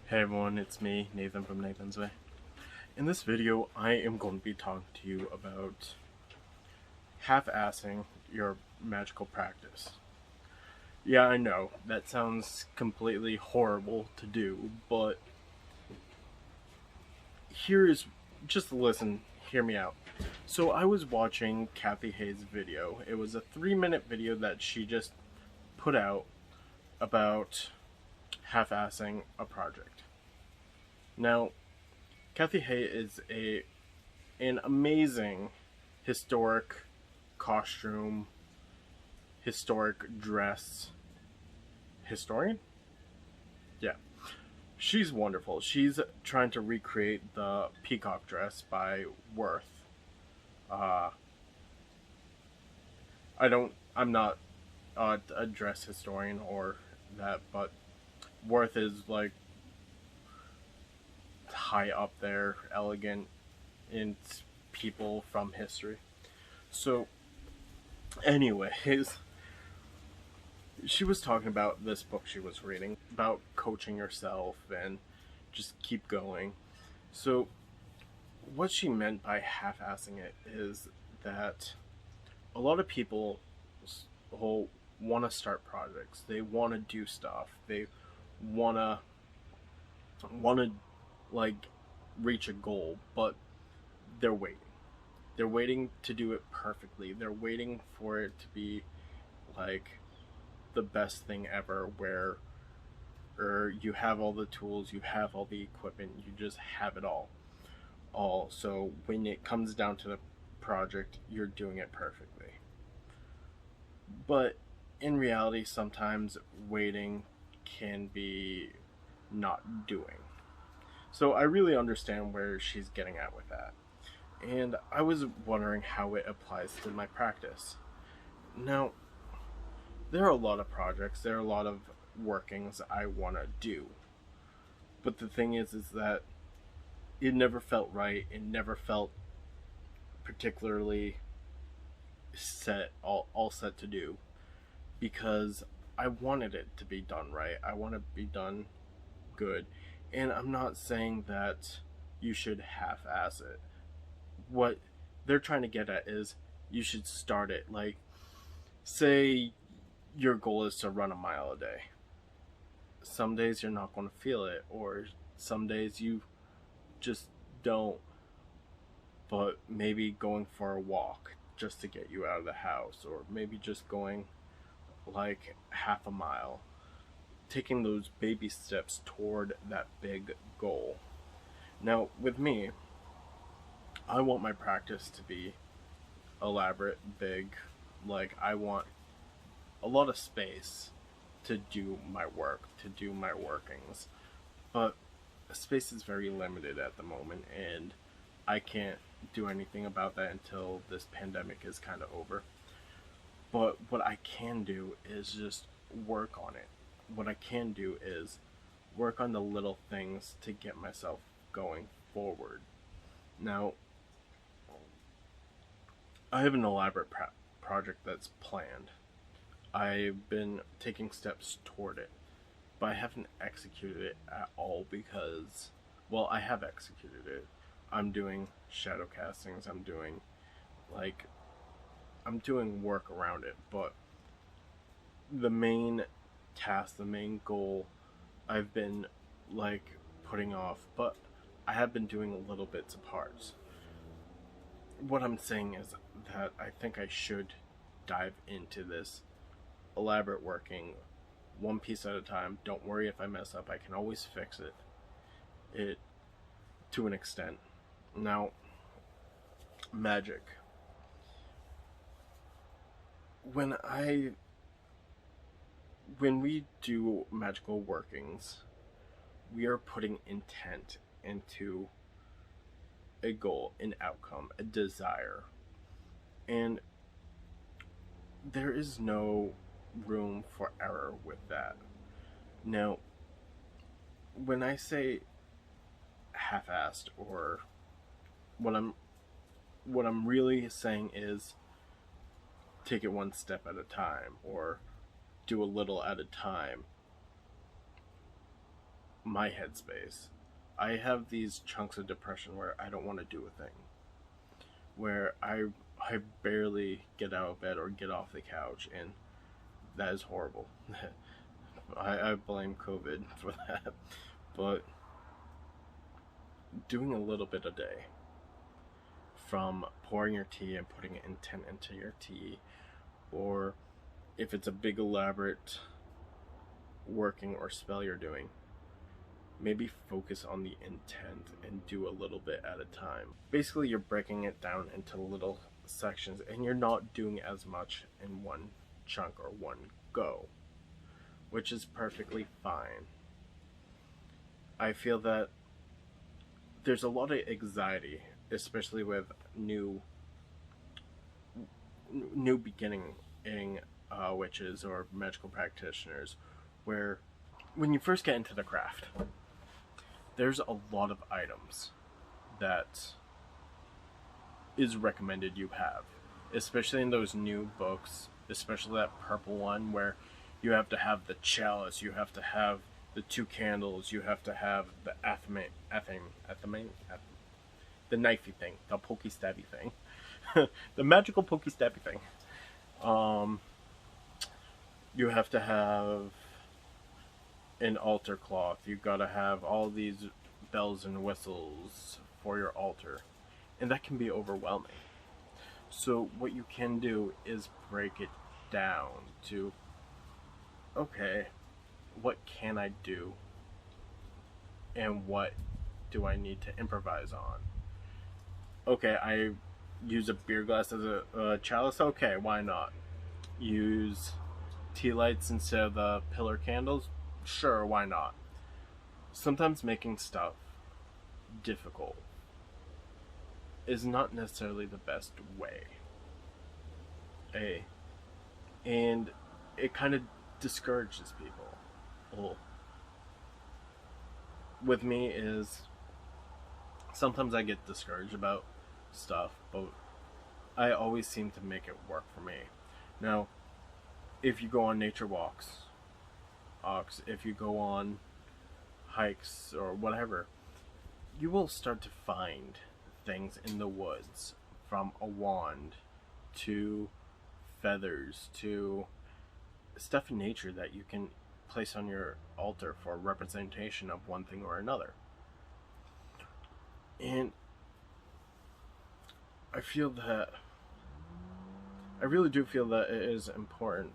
Hey everyone, it's me, Nathan from Nathan's Way. In this video, I am going to be talking to you about half-assing your magical practice. Yeah, I know, that sounds completely horrible to do, but just listen, hear me out. So I was watching Cathy Hay's video. It was a 3-minute video that she just put out about half-assing a project. Now, Cathy Hay is an amazing historic costume, historic dress historian. Yeah, she's wonderful. She's trying to recreate the peacock dress by Worth. Uh, I'm not a dress historian or that, but Worth is like high up there, elegant in people from history. So, anyways, she was talking about this book she was reading about coaching yourself and just keep going. So, what she meant by half-assing it is that a lot of people want to start projects. They want to do stuff. They want to like reach a goal, but they're waiting. They're waiting to do it perfectly. They're waiting for it to be like the best thing ever, where you have all the tools, you have all the equipment, you just have it all. So when it comes down to the project, you're doing it perfectly. But in reality, sometimes waiting can be not doing. So I really understand where she's getting at with that. And I was wondering how it applies to my practice. Now, there are a lot of projects, there are a lot of workings I want to do. But the thing is that it never felt right. It never felt particularly all set to do, because I wanted it to be done right. I want to be done good. And I'm not saying that you should half-ass it. What they're trying to get at is you should start it. Like, say your goal is to run a mile a day. Some days you're not going to feel it, or some days you just don't. But maybe going for a walk just to get you out of the house, or maybe just going like half a mile, taking those baby steps toward that big goal. Now, with me, I want my practice to be elaborate, big. Like, I want a lot of space to do my work, to do my workings. But space is very limited at the moment, and I can't do anything about that until this pandemic is kind of over. But what I can do is just work on it. What I can do is work on the little things to get myself going forward. Now, I have an elaborate project that's planned. I've been taking steps toward it, but I haven't executed it at all because, well, I have executed it. I'm doing shadow castings, I'm doing work around it, but the main task, the main goal, I've been putting off, but I have been doing little bits of parts. What I'm saying is that I think I should dive into this elaborate working one piece at a time. Don't worry if I mess up, I can always fix it to an extent. Now, magic. When we do magical workings, we are putting intent into a goal, an outcome, a desire. And there is no room for error with that. Now, when I say half-assed, or what I'm really saying is take it one step at a time, or do a little at a time. my headspace. I have these chunks of depression where I don't want to do a thing, where I barely get out of bed or get off the couch, and that is horrible. I blame COVID for that, but doing a little bit a day, from pouring your tea and putting intent into your tea, or if it's a big elaborate working or spell you're doing, maybe focus on the intent and do a little bit at a time. Basically, you're breaking it down into little sections, and you're not doing as much in one chunk or one go, which is perfectly fine. I feel that there's a lot of anxiety, especially with new beginning witches or magical practitioners, where when you first get into the craft, there's a lot of items that is recommended you have, especially in those new books, especially that purple one where you have to have the chalice, you have to have the 2 candles, you have to have the the knifey thing, the pokey stabby thing, the magical pokey stabby thing. You have to have an altar cloth. You've got to have all these bells and whistles for your altar, and that can be overwhelming. So what you can do is break it down to, okay, what can I do, and what do I need to improvise on? Okay, I use a beer glass as a chalice. Okay, why not? Use tea lights instead of the pillar candles. Sure, why not? Sometimes making stuff difficult is not necessarily the best way. And it kind of discourages people. Well, with me is sometimes I get discouraged about stuff, but I always seem to make it work for me. Now, if you go on nature walks, if you go on hikes or whatever, you will start to find things in the woods, from a wand to feathers to stuff in nature that you can place on your altar for representation of one thing or another. And I really do feel that it is important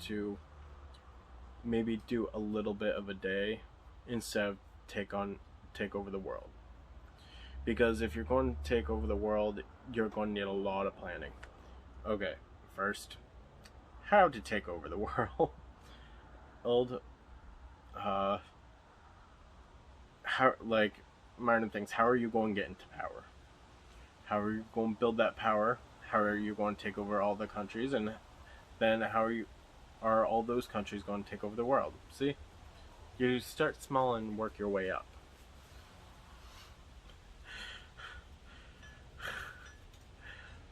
to maybe do a little bit of a day instead of take over the world. Because if you're going to take over the world, you're going to need a lot of planning. Okay, first, how to take over the world. How, like, minor things. How are you going to get into power? How are you going to build that power? How are you going to take over all the countries? And then how are all those countries going to take over the world? See? You start small and work your way up.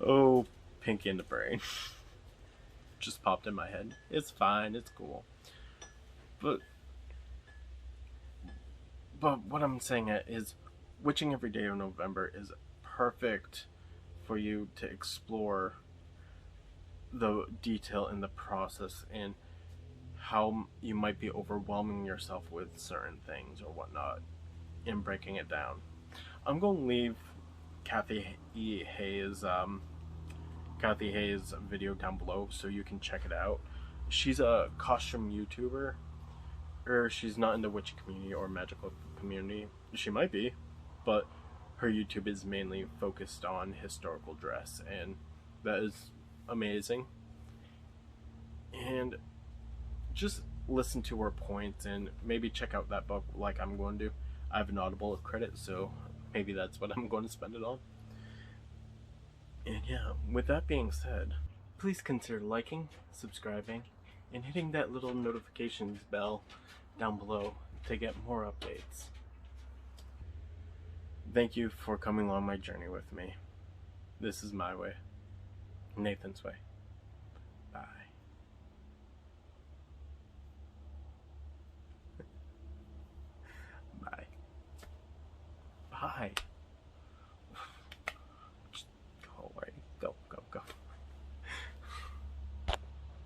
Oh, pinky in the brain. Just popped in my head. It's fine, it's cool. But what I'm saying is, witching every day of November is perfect for you to explore the detail in the process and how you might be overwhelming yourself with certain things or whatnot and breaking it down. I'm going to leave Cathy Hay's video down below so you can check it out. She's a costume YouTuber, or she's not in the witch community or magical community. She might be, but her YouTube is mainly focused on historical dress, and that is amazing. And just listen to her points and maybe check out that book like I'm going to. I have an Audible credit, so maybe that's what I'm going to spend it on. And yeah, with that being said, please consider liking, subscribing, and hitting that little notifications bell down below to get more updates. Thank you for coming along my journey with me. This is my way. Nathan's way. Bye. Bye.